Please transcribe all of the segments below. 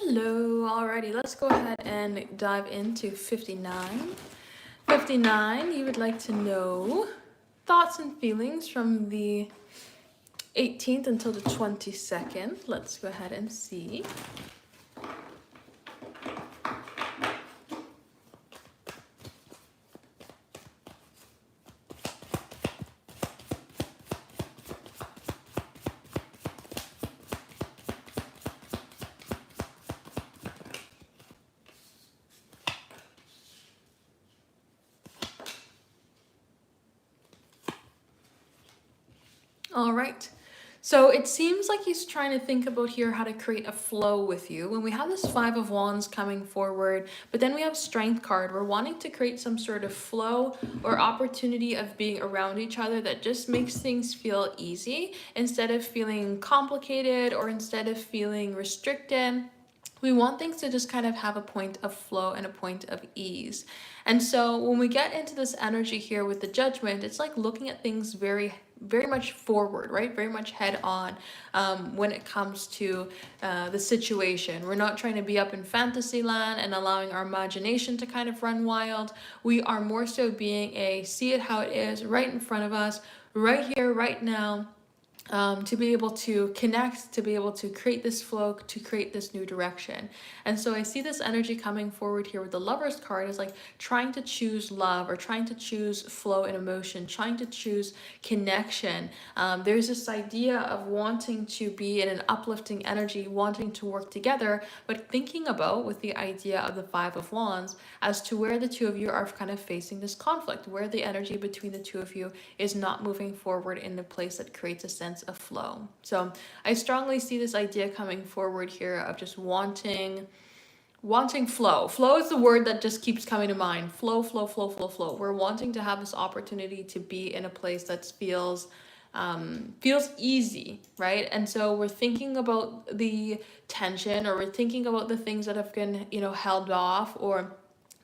Hello, alrighty, let's go ahead and dive into 59. 59, you would like to know thoughts and feelings from the 18th until the 22nd. Let's go ahead and see. All right. So it seems like he's trying to think about here how to create a flow with you. When we have this Five of Wands coming forward, but then we have Strength card, we're wanting to create some sort of flow or opportunity of being around each other that just makes things feel easy instead of feeling complicated or instead of feeling restricted. We want things to just kind of have a point of flow and a point of ease. And so when we get into this energy here with the Judgment, it's like looking at things very much forward, right? Very much head on when it comes to the situation. We're not trying to be up in fantasy land and allowing our imagination to kind of run wild. We are more so being see it how it is right in front of us, right here, right now. To be able to connect, to be able to create this flow, to create this new direction. And so I see this energy coming forward here with the Lovers card is like trying to choose love or trying to choose flow and emotion, trying to choose connection. There's this idea of wanting to be in an uplifting energy, wanting to work together, but thinking about with the idea of the Five of Wands as to where the two of you are kind of facing this conflict, where the energy between the two of you is not moving forward in a place that creates a sense of flow. So I strongly see this idea coming forward here of just wanting flow. Flow is the word that just keeps coming to mind. Flow, flow, flow, flow, flow. We're wanting to have this opportunity to be in a place that feels easy, right? And so we're thinking about the tension, or we're thinking about the things that have been, held off, or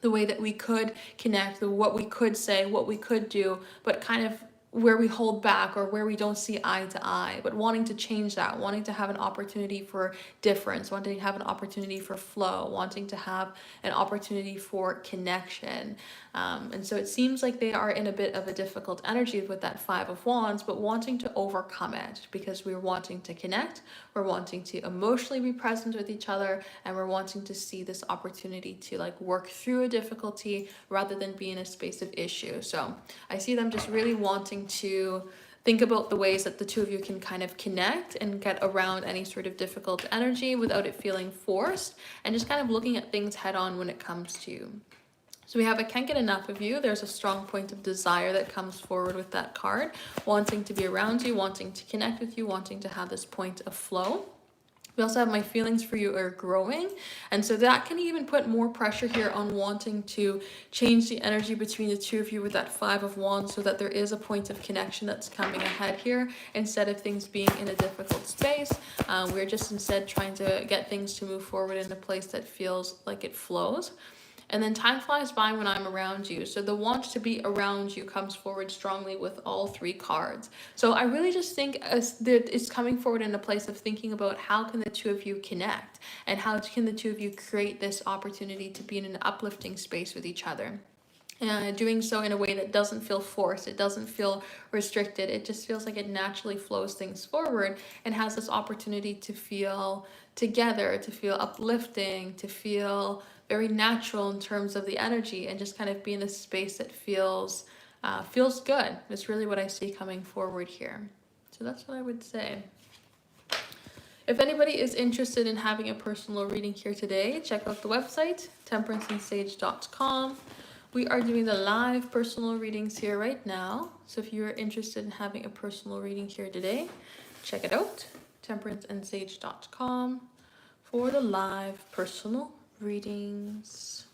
the way that we could connect, what we could say, what we could do, but kind of where we hold back or where we don't see eye to eye, but wanting to change that, wanting to have an opportunity for difference, wanting to have an opportunity for flow, wanting to have an opportunity for connection. And so it seems like they are in a bit of a difficult energy with that Five of Wands, but wanting to overcome it because we're wanting to connect, we're wanting to emotionally be present with each other, and we're wanting to see this opportunity to like work through a difficulty rather than be in a space of issue. So I see them just really wanting to think about the ways that the two of you can kind of connect and get around any sort of difficult energy without it feeling forced, and just kind of looking at things head on when it comes to you. So we have I can't get enough of you. There's a strong point of desire that comes forward with that card, wanting to be around you, wanting to connect with you, wanting to have this point of flow. We also have my feelings for you are growing. And so that can even put more pressure here on wanting to change the energy between the two of you with that Five of Wands, so that there is a point of connection that's coming ahead here instead of things being in a difficult space. We're just instead trying to get things to move forward in a place that feels like it flows. And then time flies by when I'm around you. So the want to be around you comes forward strongly with all three cards. So I really just think that it's coming forward in a place of thinking about how can the two of you connect, and how can the two of you create this opportunity to be in an uplifting space with each other. And doing so in a way that doesn't feel forced, it doesn't feel restricted, it just feels like it naturally flows things forward and has this opportunity to feel together, to feel uplifting, to feel very natural in terms of the energy, and just kind of be in a space that feels good. It's really what I see coming forward here. So that's what I would say. If anybody is interested in having a personal reading here today, check out the website, temperanceandsage.com. We are doing the live personal readings here right now. So if you are interested in having a personal reading here today, check it out, temperanceandsage.com, for the live personal readings.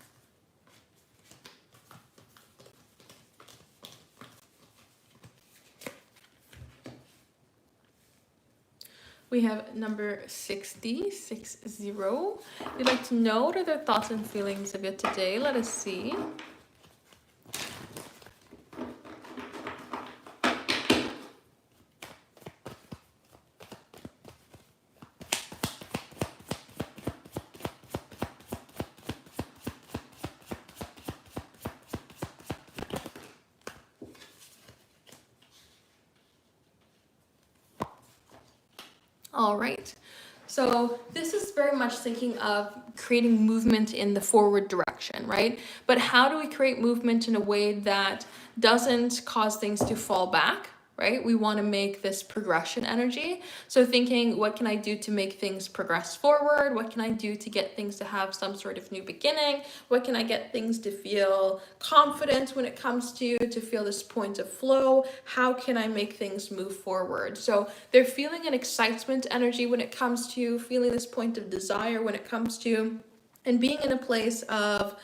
We have number 60. You'd like to know what are their thoughts and feelings of it today? Let us see. All right. So this is very much thinking of creating movement in the forward direction, right? But how do we create movement in a way that doesn't cause things to fall back, right? We want to make this progression energy. So thinking, what can I do to make things progress forward? What can I do to get things to have some sort of new beginning? What can I get things to feel confident when it comes to feel this point of flow? How can I make things move forward? So they're feeling an excitement energy when it comes to feeling this point of desire when it comes to, and being in a place of,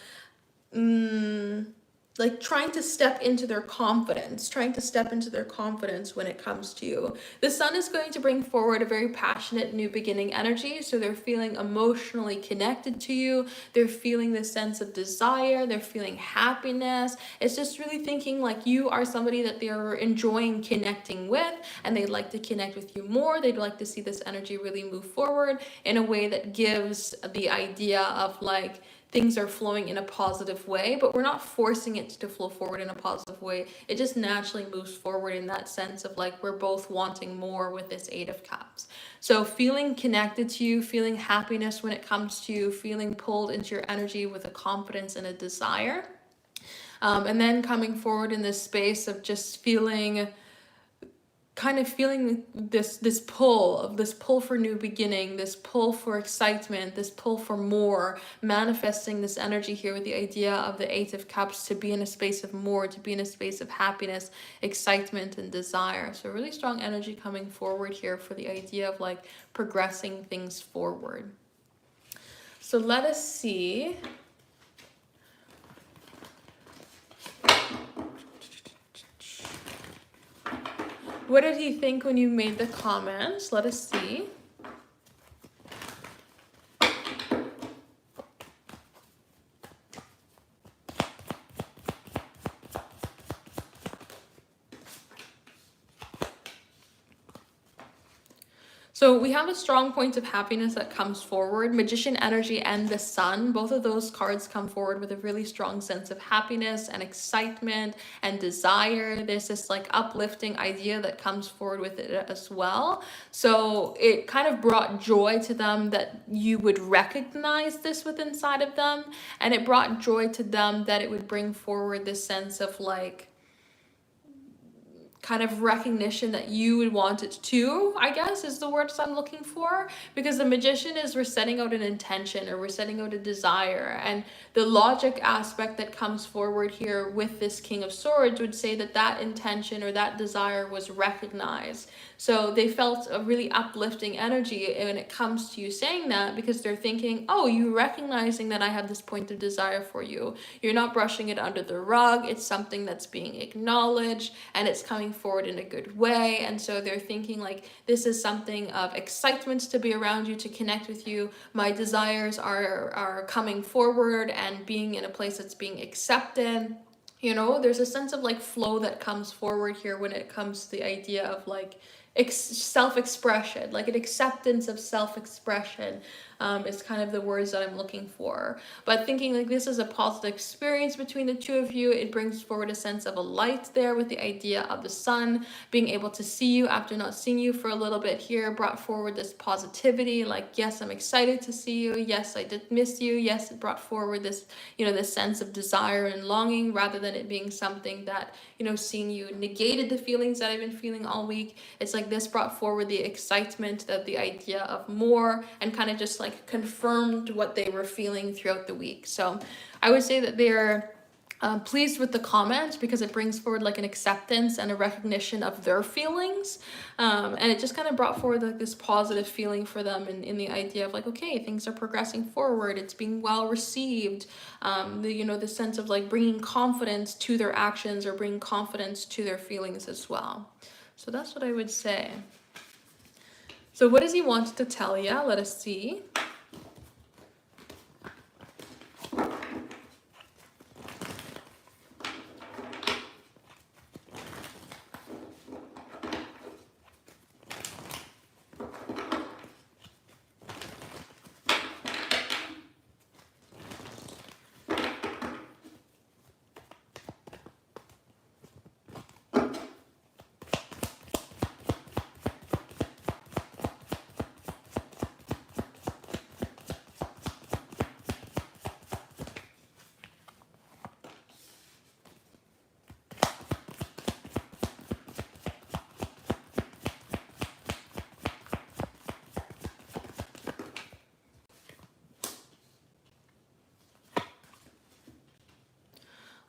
like trying to step into their confidence, when it comes to you. The sun is going to bring forward a very passionate new beginning energy. So they're feeling emotionally connected to you. They're feeling this sense of desire. They're feeling happiness. It's just really thinking like you are somebody that they're enjoying connecting with, and they'd like to connect with you more. They'd like to see this energy really move forward in a way that gives the idea of like, things are flowing in a positive way, but we're not forcing it to flow forward in a positive way. It just naturally moves forward in that sense of like we're both wanting more with this Eight of Cups. So feeling connected to you, feeling happiness when it comes to you, feeling pulled into your energy with a confidence and a desire. And then coming forward in this space of just feeling this pull for new beginning, this pull for excitement, this pull for more, manifesting this energy here with the idea of the Eight of Cups to be in a space of more, to be in a space of happiness, excitement, and desire. So really strong energy coming forward here for the idea of like progressing things forward. So let us see. What did he think when you made the comments? Let us see. So we have a strong point of happiness that comes forward. Magician energy and the sun, both of those cards come forward with a really strong sense of happiness and excitement and desire. There's this like uplifting idea that comes forward with it as well. So it kind of brought joy to them that you would recognize this within inside of them. And it brought joy to them that it would bring forward this sense of like, kind of recognition that you would want it to, I guess is the words I'm looking for, because the magician is we're setting out an intention or we're setting out a desire, and the logic aspect that comes forward here with this King of Swords would say that that intention or that desire was recognized. So they felt a really uplifting energy when it comes to you saying that, because they're thinking, oh, you recognizing that I have this point of desire for you. You're not brushing it under the rug. It's something that's being acknowledged and it's coming forward in a good way. And so they're thinking like, this is something of excitement to be around you, to connect with you. My desires are coming forward and being in a place that's being accepted. You know, there's a sense of like flow that comes forward here when it comes to the idea of like self-expression, like an acceptance of self-expression is kind of the words that I'm looking for. But thinking like this is a positive experience between the two of you, it brings forward a sense of a light there with the idea of the sun being able to see you after not seeing you for a little bit here, brought forward this positivity, like, yes, I'm excited to see you. Yes, I did miss you. Yes, it brought forward this, you know, this sense of desire and longing, rather than it being something that, you know, seeing you negated the feelings that I've been feeling all week. It's like this brought forward the excitement of the idea of more, and kind of just like confirmed what they were feeling throughout the week. So I would say that they're pleased with the comment because it brings forward like an acceptance and a recognition of their feelings, and it just kind of brought forward like this positive feeling for them in the idea of like, okay, things are progressing forward, it's being well received, the sense of like bringing confidence to their actions or bringing confidence to their feelings as well. So that's what I would say. So what does he want to tell you? Let us see.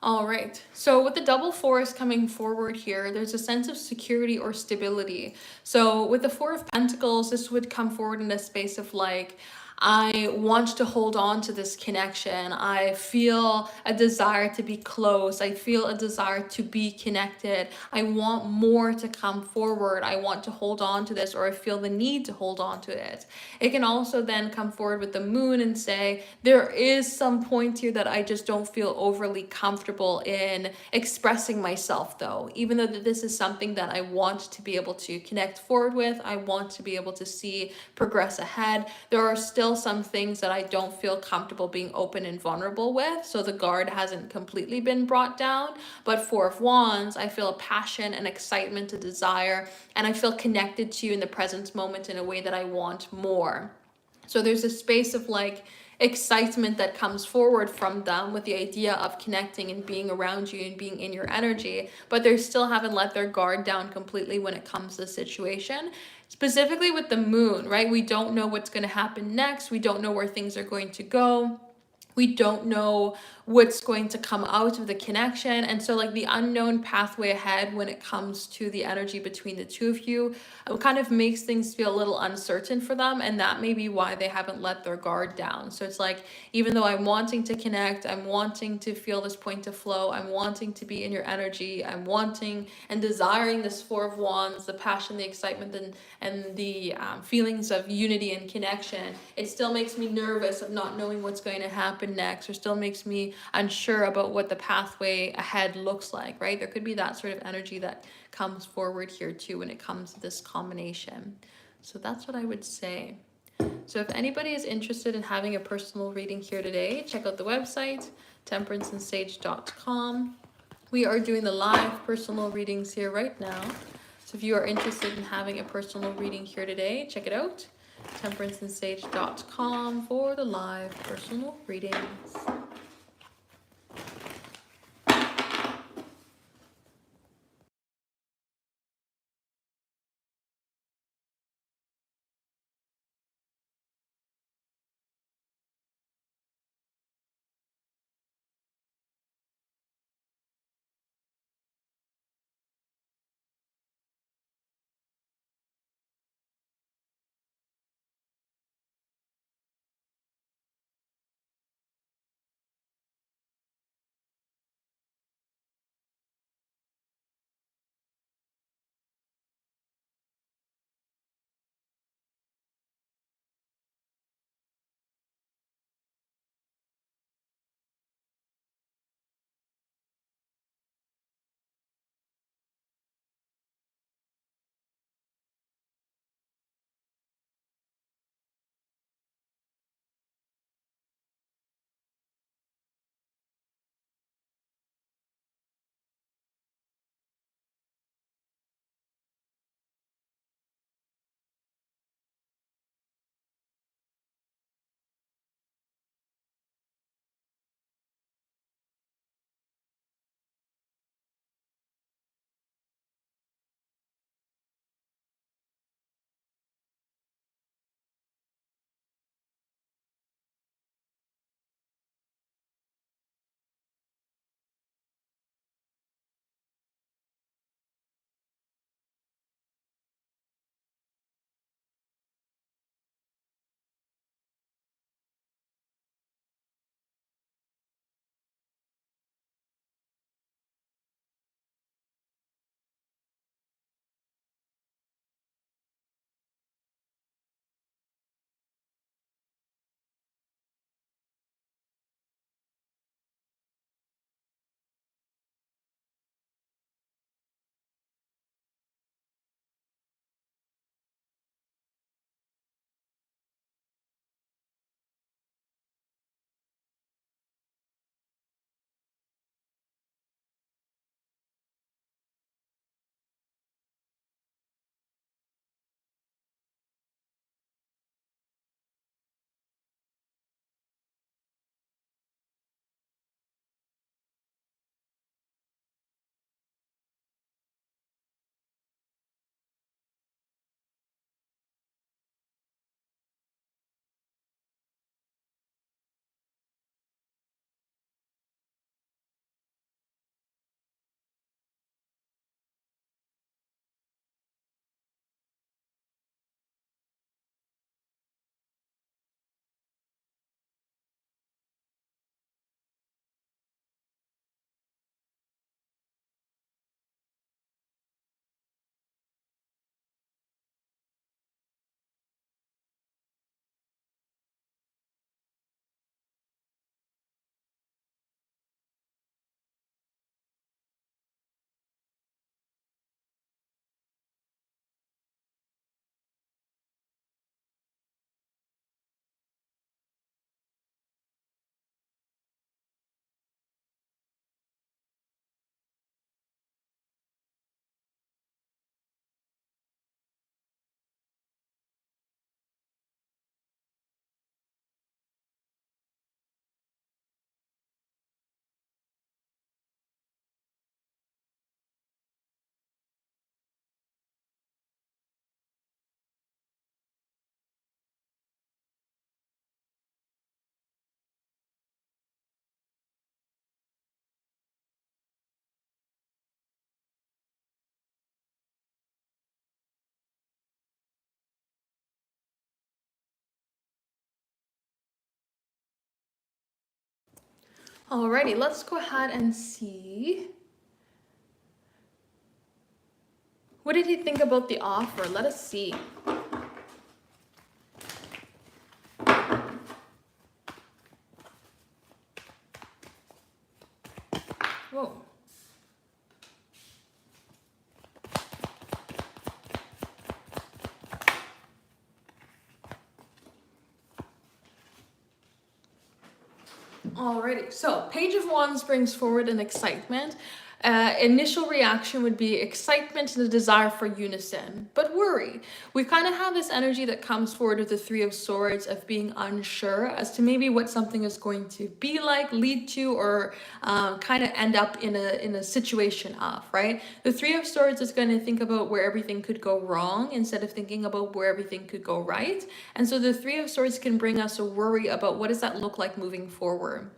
All right. So with the double force coming forward here, there's a sense of security or stability. So with the Four of Pentacles, this would come forward in a space of like, I want to hold on to this connection. I feel a desire to be close. I feel a desire to be connected. I want more to come forward. I want to hold on to this, or I feel the need to hold on to it. It can also then come forward with the moon and say, there is some point here that I just don't feel overly comfortable in expressing myself, though. Even though this is something that I want to be able to connect forward with, I want to be able to see progress ahead, there are still some things that I don't feel comfortable being open and vulnerable with. So the guard hasn't completely been brought down. But Four of Wands, I feel a passion and excitement, a desire, and I feel connected to you in the present moment in a way that I want more. So there's a space of like excitement that comes forward from them with the idea of connecting and being around you and being in your energy, but they still haven't let their guard down completely when it comes to the situation. Specifically with the moon, right? We don't know what's going to happen next. We don't know where things are going to go. We don't know what's going to come out of the connection. And so, like, the unknown pathway ahead when it comes to the energy between the two of you, it kind of makes things feel a little uncertain for them. And that may be why they haven't let their guard down. So it's like, even though I'm wanting to connect, I'm wanting to feel this point of flow, I'm wanting to be in your energy, I'm wanting and desiring this Four of Wands, the passion, the excitement, and the feelings of unity and connection, it still makes me nervous of not knowing what's going to happen next, or still makes me unsure about what the pathway ahead looks like, right? There could be that sort of energy that comes forward here too when it comes to this combination. So that's what I would say. So if anybody is interested in having a personal reading here today, check out the website, temperanceandsage.com. We are doing the live personal readings here right now. So if you are interested in having a personal reading here today, check it out, temperanceandsage.com for the live personal readings. Alrighty, let's go ahead and see. What did he think about the offer? Let us see. Whoa. Alrighty, so Page of Wands brings forward an excitement. Initial reaction would be excitement and a desire for unison, but worry. We kind of have this energy that comes forward with the Three of Swords of being unsure as to maybe what something is going to be like, lead to, or kind of end up in a situation of, right? The Three of Swords is going to think about where everything could go wrong instead of thinking about where everything could go right. And so the Three of Swords can bring us a worry about what does that look like moving forward.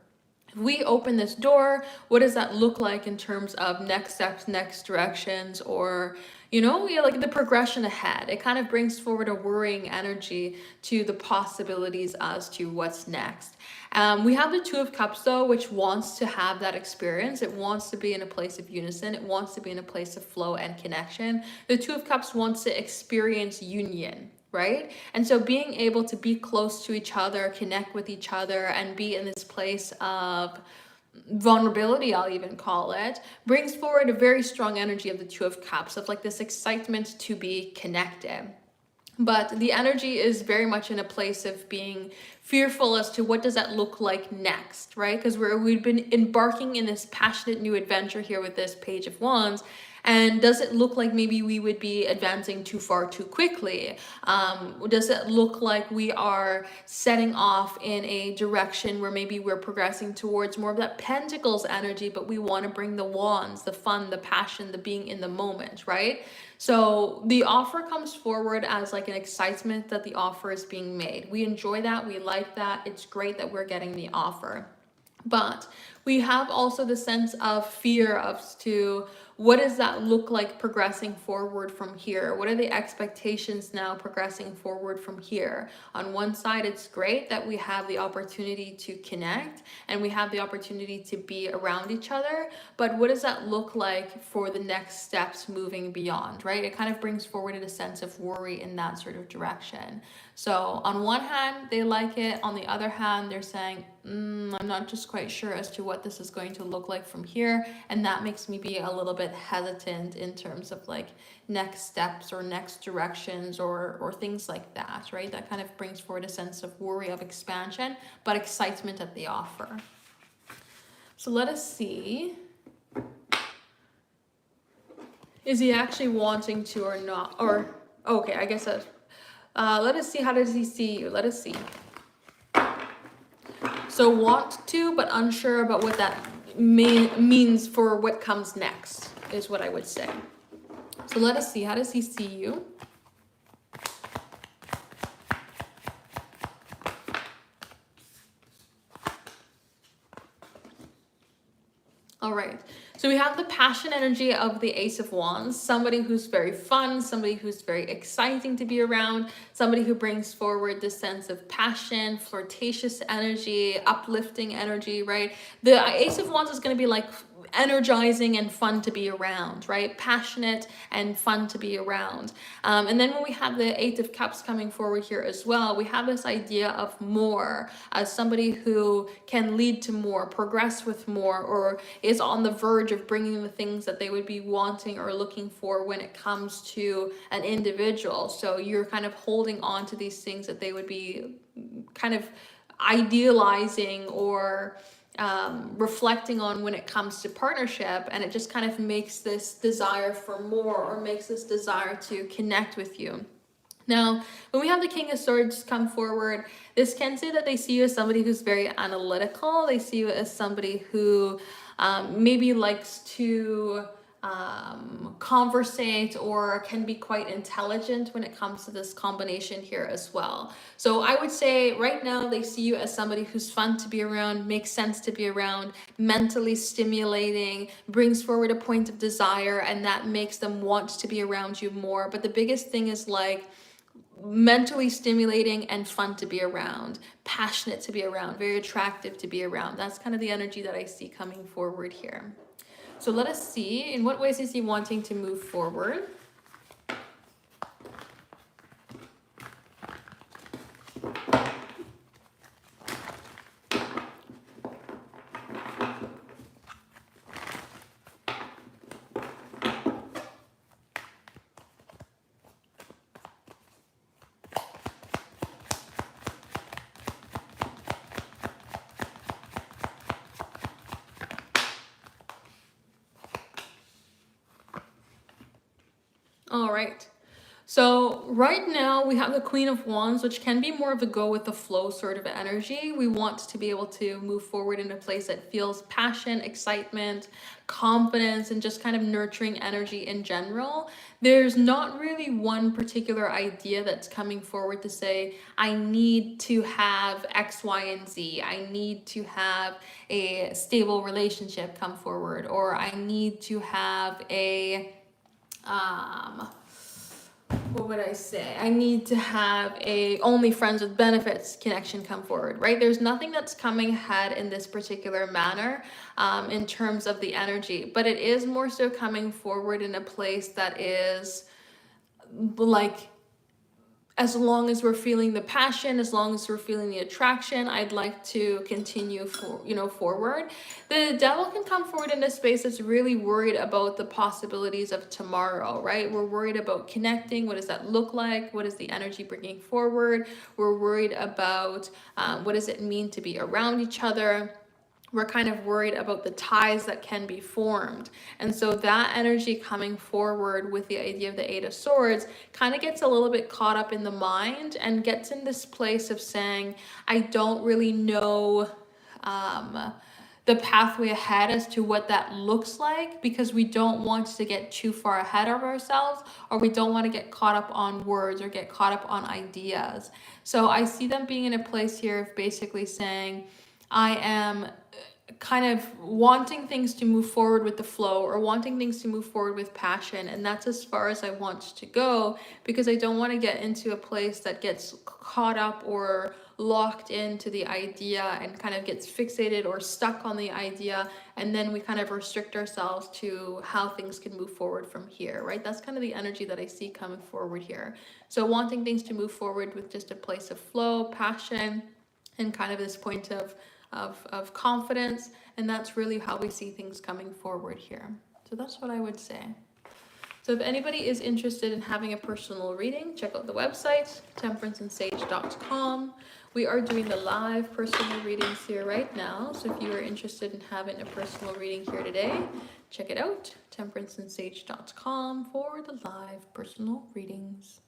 If we open this door, what does that look like in terms of next steps, next directions, or, you know, like the progression ahead? It kind of brings forward a worrying energy to the possibilities as to what's next. We have the Two of Cups, though, which wants to have that experience. It wants to be in a place of unison. It wants to be in a place of flow and connection. The Two of Cups wants to experience union, right? And so being able to be close to each other, connect with each other, and be in this place of vulnerability, I'll even call it, brings forward a very strong energy of the Two of Cups, of like this excitement to be connected. But the energy is very much in a place of being fearful as to what does that look like next, right? Because we've been embarking in this passionate new adventure here with this Page of Wands. And does it look like maybe we would be advancing too far too quickly? Does it look like we are setting off in a direction where maybe we're progressing towards more of that Pentacles energy, but we want to bring the Wands, the fun, the passion, the being in the moment, right? So the offer comes forward as like an excitement that the offer is being made. We enjoy that. We like that. It's great that we're getting the offer. But we have also the sense of fear of to what does that look like progressing forward from here? What are the expectations now progressing forward from here? On one side, it's great that we have the opportunity to connect and we have the opportunity to be around each other, but what does that look like for the next steps moving beyond, right? It kind of brings forward a sense of worry in that sort of direction. So on one hand, they like it. On the other hand, they're saying, I'm not just quite sure as to what this is going to look like from here. And that makes me be a little bit hesitant in terms of like next steps or next directions or things like that, right? That kind of brings forward a sense of worry of expansion, but excitement at the offer. So let us see. Is he actually wanting to or not? Or, okay, I guess that. Let us see, how does he see you? Let us see. So want to, but unsure about what that means for what comes next, is what I would say. So let us see, how does he see you? All right. So we have the passion energy of the Ace of Wands, somebody who's very fun, somebody who's very exciting to be around, somebody who brings forward this sense of passion, flirtatious energy, uplifting energy, right? The Ace of Wands is going to be like energizing and fun to be around, right? Passionate and fun to be around. And then when we have the Eight of Cups coming forward here as well, we have this idea of more as somebody who can lead to more, progress with more, or is on the verge of bringing the things that they would be wanting or looking for when it comes to an individual. So you're kind of holding on to these things that they would be kind of idealizing or reflecting on when it comes to partnership, and it just kind of makes this desire for more or makes this desire to connect with you. Now, when we have the King of Swords come forward, this can say that they see you as somebody who's very analytical. They see you as somebody who maybe likes to conversate or can be quite intelligent when it comes to this combination here as well. So I would say right now they see you as somebody who's fun to be around, makes sense to be around, mentally stimulating, brings forward a point of desire, and that makes them want to be around you more. But the biggest thing is like mentally stimulating and fun to be around, passionate to be around, very attractive to be around. That's kind of the energy that I see coming forward here. So let us see, in what ways is he wanting to move forward? All right. So right now we have the Queen of Wands, which can be more of a go with the flow sort of energy. We want to be able to move forward in a place that feels passion, excitement, confidence, and just kind of nurturing energy in general. There's not really one particular idea that's coming forward to say, I need to have X, Y, and Z. I need to have a stable relationship come forward, or I need to have a what would I say? I need to have a only friends with benefits connection come forward, right? There's nothing that's coming ahead in this particular manner in terms of the energy, but it is more so coming forward in a place that is like, as long as we're feeling the passion, as long as we're feeling the attraction, I'd like to continue forward. The devil can come forward in a space that's really worried about the possibilities of tomorrow, right? We're worried about connecting. What does that look like? What is the energy bringing forward? We're worried about what does it mean to be around each other? We're kind of worried about the ties that can be formed. And so that energy coming forward with the idea of the Eight of Swords kind of gets a little bit caught up in the mind and gets in this place of saying, I don't really know the pathway ahead as to what that looks like, because we don't want to get too far ahead of ourselves, or we don't want to get caught up on words or get caught up on ideas. So I see them being in a place here of basically saying, I am kind of wanting things to move forward with the flow, or wanting things to move forward with passion, and that's as far as I want to go, because I don't want to get into a place that gets caught up or locked into the idea and kind of gets fixated or stuck on the idea, and then we kind of restrict ourselves to how things can move forward from here, right? That's kind of the energy that I see coming forward here. So wanting things to move forward with just a place of flow, passion, and kind of this point of confidence, and that's really how we see things coming forward here. So that's what I would say. So if anybody is interested in having a personal reading, check out the website, temperanceandsage.com. We are doing the live personal readings here right now, so if you are interested in having a personal reading here today, check it out, temperanceandsage.com, for the live personal readings.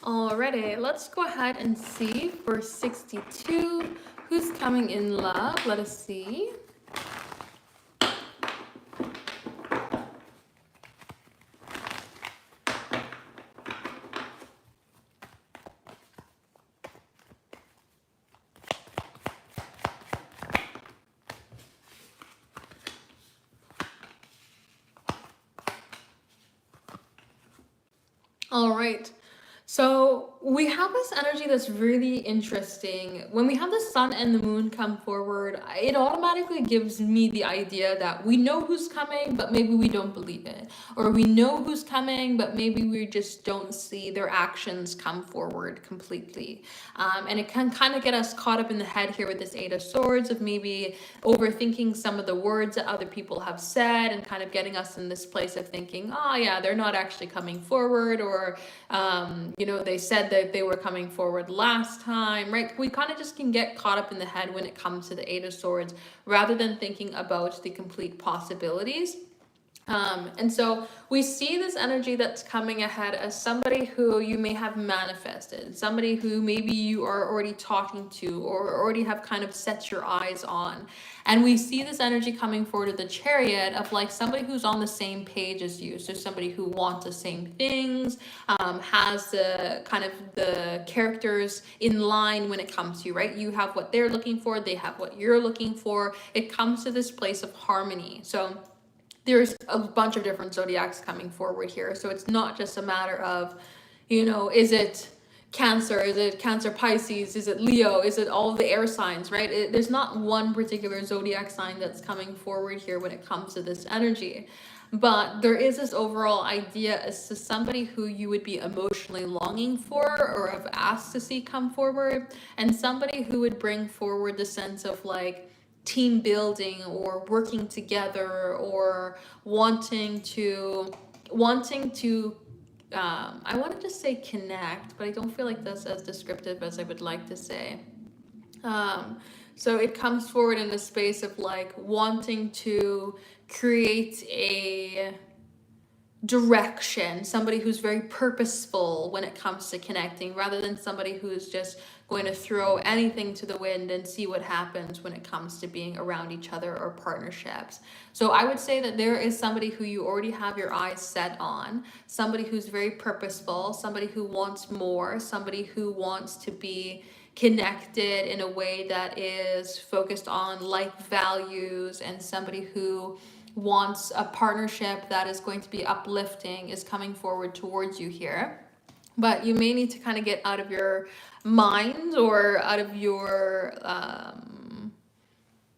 Alrighty, let's go ahead and see for 62 who's coming in love. Let us see. All right. So we have this energy that's really interesting. When we have the sun and the moon come forward, it automatically gives me the idea that we know who's coming, but maybe we don't believe it. Or we know who's coming, but maybe we just don't see their actions come forward completely. And it can kind of get us caught up in the head here with this Eight of Swords of maybe overthinking some of the words that other people have said and kind of getting us in this place of thinking, oh yeah, they're not actually coming forward, or they said that they were coming forward last time, right? We kind of just can get caught up in the head when it comes to the Eight of Swords rather than thinking about the complete possibilities. And so we see this energy that's coming ahead as somebody who you may have manifested, somebody who maybe you are already talking to or already have kind of set your eyes on. And we see this energy coming forward of the Chariot of like somebody who's on the same page as you. So somebody who wants the same things, has the kind of the characters in line when it comes to you, right? You have what they're looking for, they have what you're looking for. It comes to this place of harmony. So there's a bunch of different zodiacs coming forward here. So it's not just a matter of, is it Cancer? Is it Cancer Pisces? Is it Leo? Is it all of the air signs, right? There's not one particular zodiac sign that's coming forward here when it comes to this energy. But there is this overall idea as to somebody who you would be emotionally longing for or have asked to see come forward, and somebody who would bring forward the sense of like, team building or working together or wanting to I want to just say connect, but I don't feel like that's as descriptive as I would like to say. So it comes forward in the space of like wanting to create a direction, somebody who's very purposeful when it comes to connecting, rather than somebody who's just going to throw anything to the wind and see what happens when it comes to being around each other or partnerships. So I would say that there is somebody who you already have your eyes set on, somebody who's very purposeful, somebody who wants more, somebody who wants to be connected in a way that is focused on like values, and somebody who wants a partnership that is going to be uplifting is coming forward towards you here. But you may need to kind of get out of your mind or out of your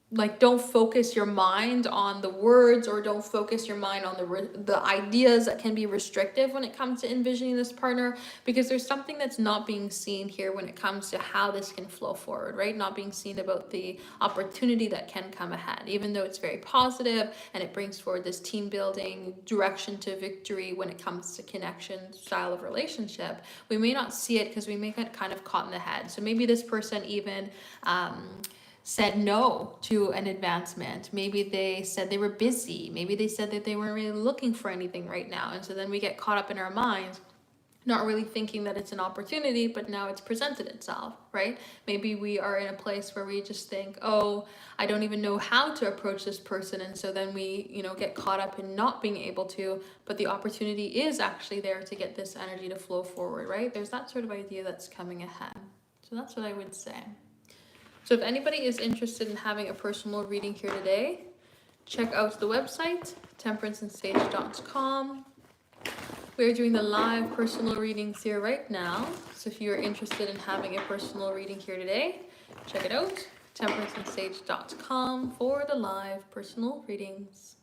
like, don't focus your mind on the words, or don't focus your mind on the ideas that can be restrictive when it comes to envisioning this partner, because there's something that's not being seen here when it comes to how this can flow forward, right? Not being seen about the opportunity that can come ahead, even though it's very positive and it brings forward this team building direction to victory when it comes to connection style of relationship. We may not see it because we may get kind of caught in the head. So maybe this person even said no to an advancement. Maybe they said they were busy. Maybe they said that they weren't really looking for anything right now. And so then we get caught up in our minds, not really thinking that it's an opportunity, but now it's presented itself, right? Maybe we are in a place where we just think, oh, I don't even know how to approach this person. And so then we, get caught up in not being able to, but the opportunity is actually there to get this energy to flow forward, right? There's that sort of idea that's coming ahead. So that's what I would say. So if anybody is interested in having a personal reading here today, check out the website, temperanceandsage.com. We're doing the live personal readings here right now. So if you're interested in having a personal reading here today, check it out, temperanceandsage.com for the live personal readings.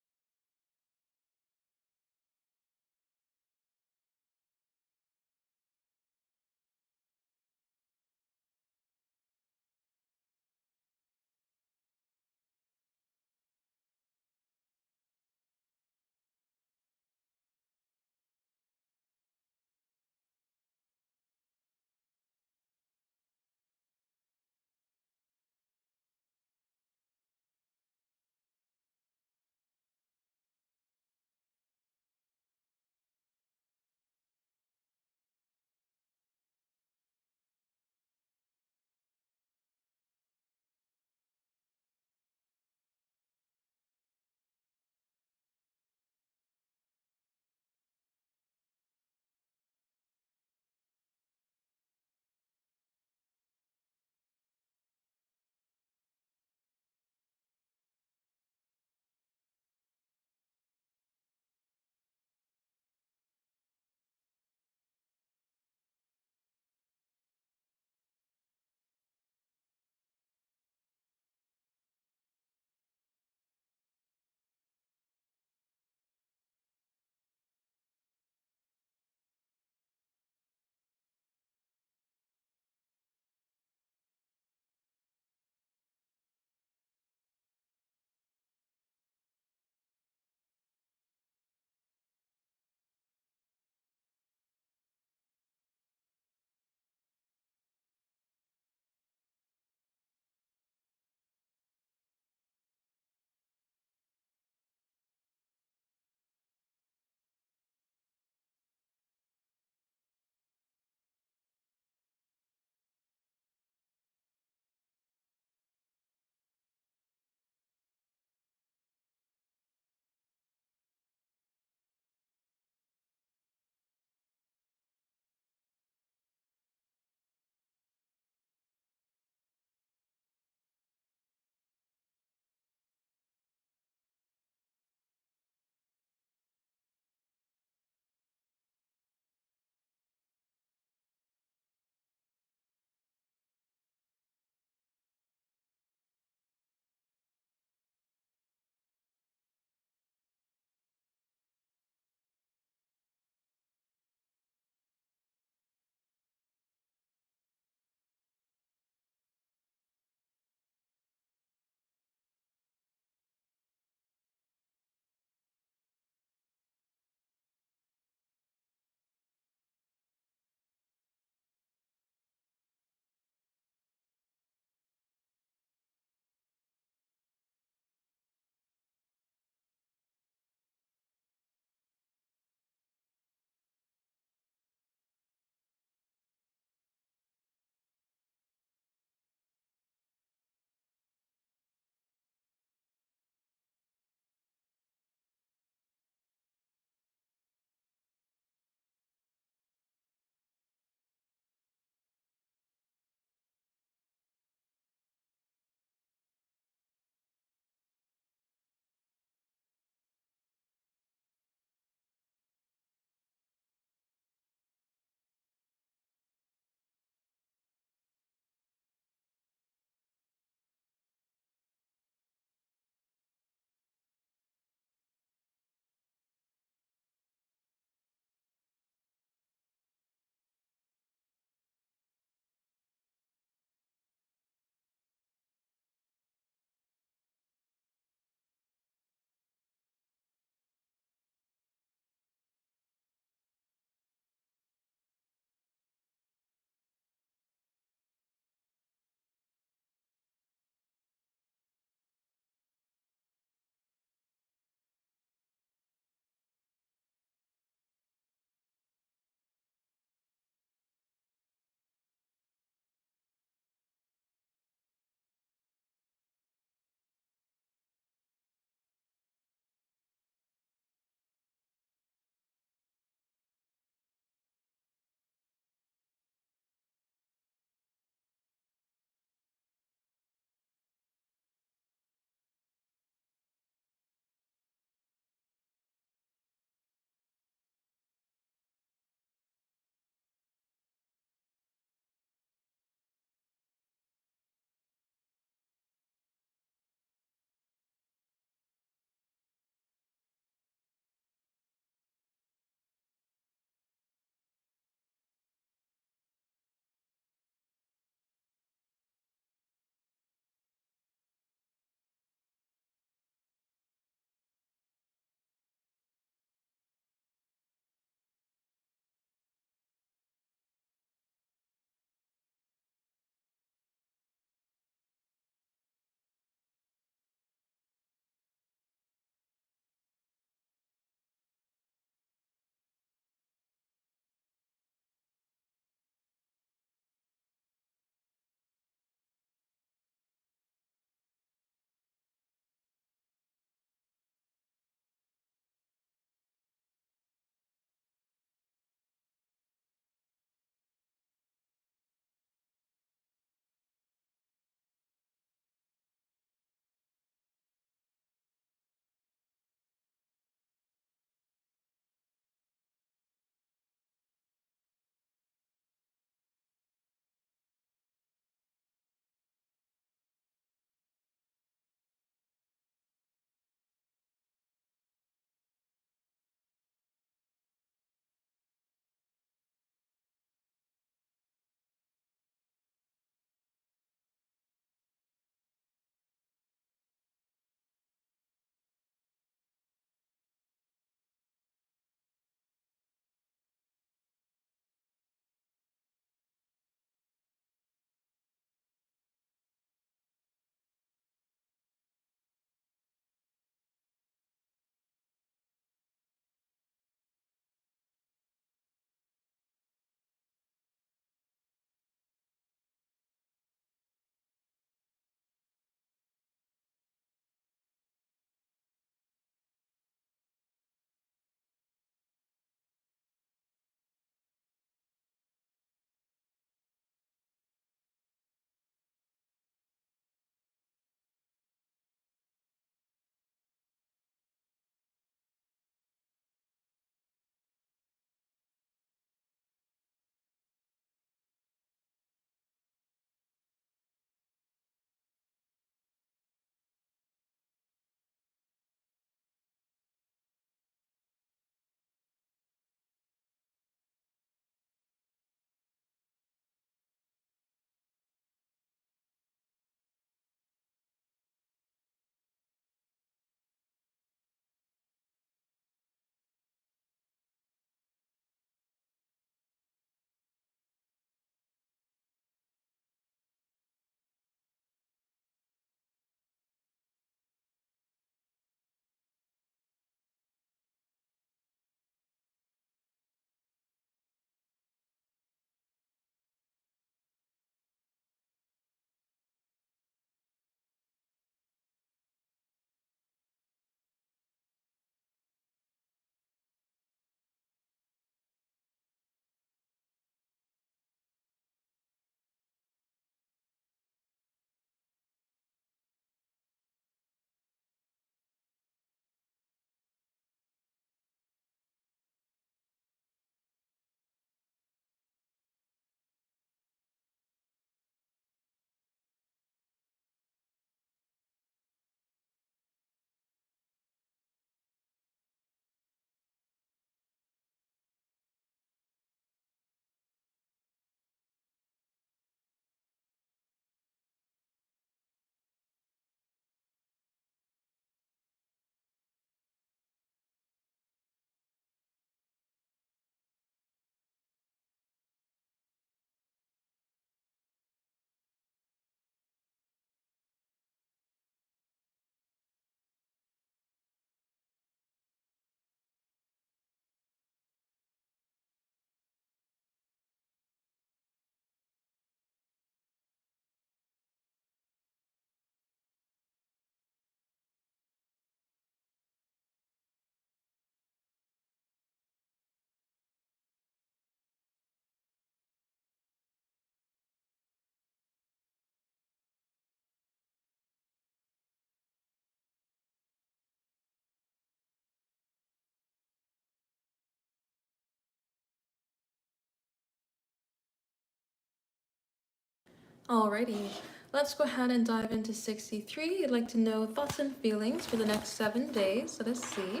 Alrighty, let's go ahead and dive into 63. You'd like to know thoughts and feelings for the next 7 days. Let us see.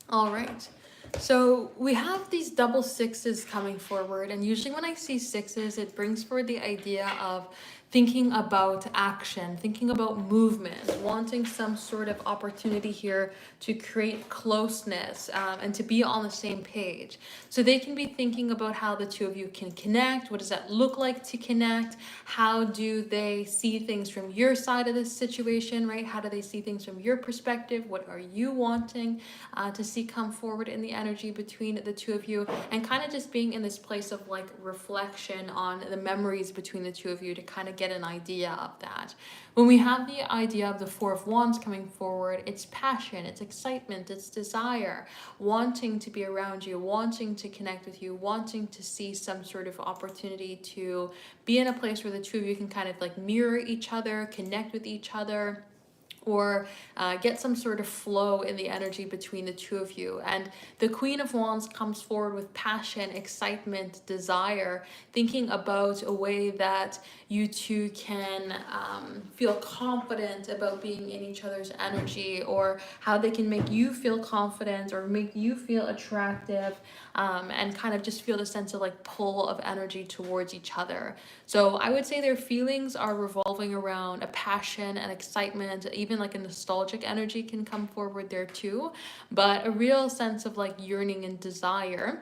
All right. So we have these double sixes coming forward, and usually when I see sixes, it brings forward the idea of thinking about action, thinking about movement, wanting some sort of opportunity here to create closeness and to be on the same page. So they can be thinking about how the two of you can connect. What does that look like to connect? How do they see things from your side of this situation, right? How do they see things from your perspective? What are you wanting to see come forward in the energy between the two of you? And kind of just being in this place of like reflection on the memories between the two of you to kind of get an idea of that. When we have the idea of the Four of Wands coming forward, it's passion, it's excitement, it's desire, wanting to be around you, wanting to connect with you, wanting to see some sort of opportunity to be in a place where the two of you can kind of like mirror each other, connect with each other, or get some sort of flow in the energy between the two of you. And the Queen of Wands comes forward with passion, excitement, desire, thinking about a way that you two can feel confident about being in each other's energy, or how they can make you feel confident or make you feel attractive, and kind of just feel the sense of like pull of energy towards each other. So I would say their feelings are revolving around a passion and excitement, even like a nostalgic energy can come forward there too, but a real sense of like yearning and desire.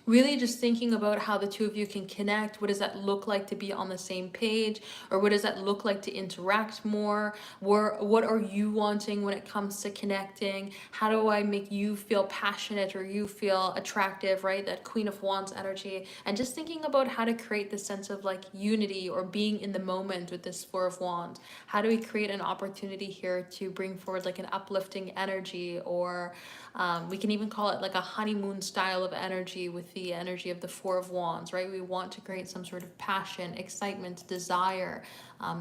Really just thinking about how the two of you can connect. What does that look like to be on the same page? Or what does that look like to interact more? What are you wanting when it comes to connecting? How do I make you feel passionate or you feel attractive, right? That Queen of Wands energy. And just thinking about how to create this sense of like unity or being in the moment with this Four of Wands. How do we create an opportunity here to bring forward like an uplifting energy, or we can even call it like a honeymoon style of energy with the energy of the Four of Wands, right? We want to create some sort of passion, excitement, desire,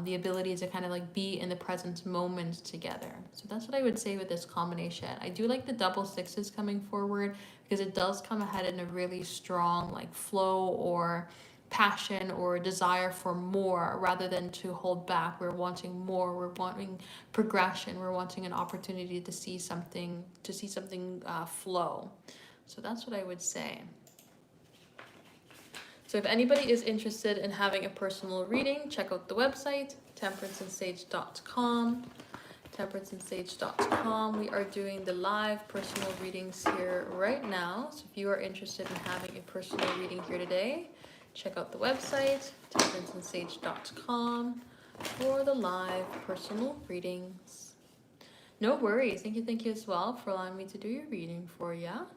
the ability to kind of like be in the present moment together. So that's what I would say with this combination. I do like the double sixes coming forward because it does come ahead in a really strong like flow or passion or desire for more rather than to hold back. We're wanting more, we're wanting progression, we're wanting an opportunity to see something flow. So that's what I would say. So if anybody is interested in having a personal reading, check out the website temperanceandsage.com. temperanceandsage.com. We are doing the live personal readings here right now. So if you are interested in having a personal reading here today, check out the website temperanceandsage.com for the live personal readings. No worries. Thank you as well for allowing me to do your reading for you.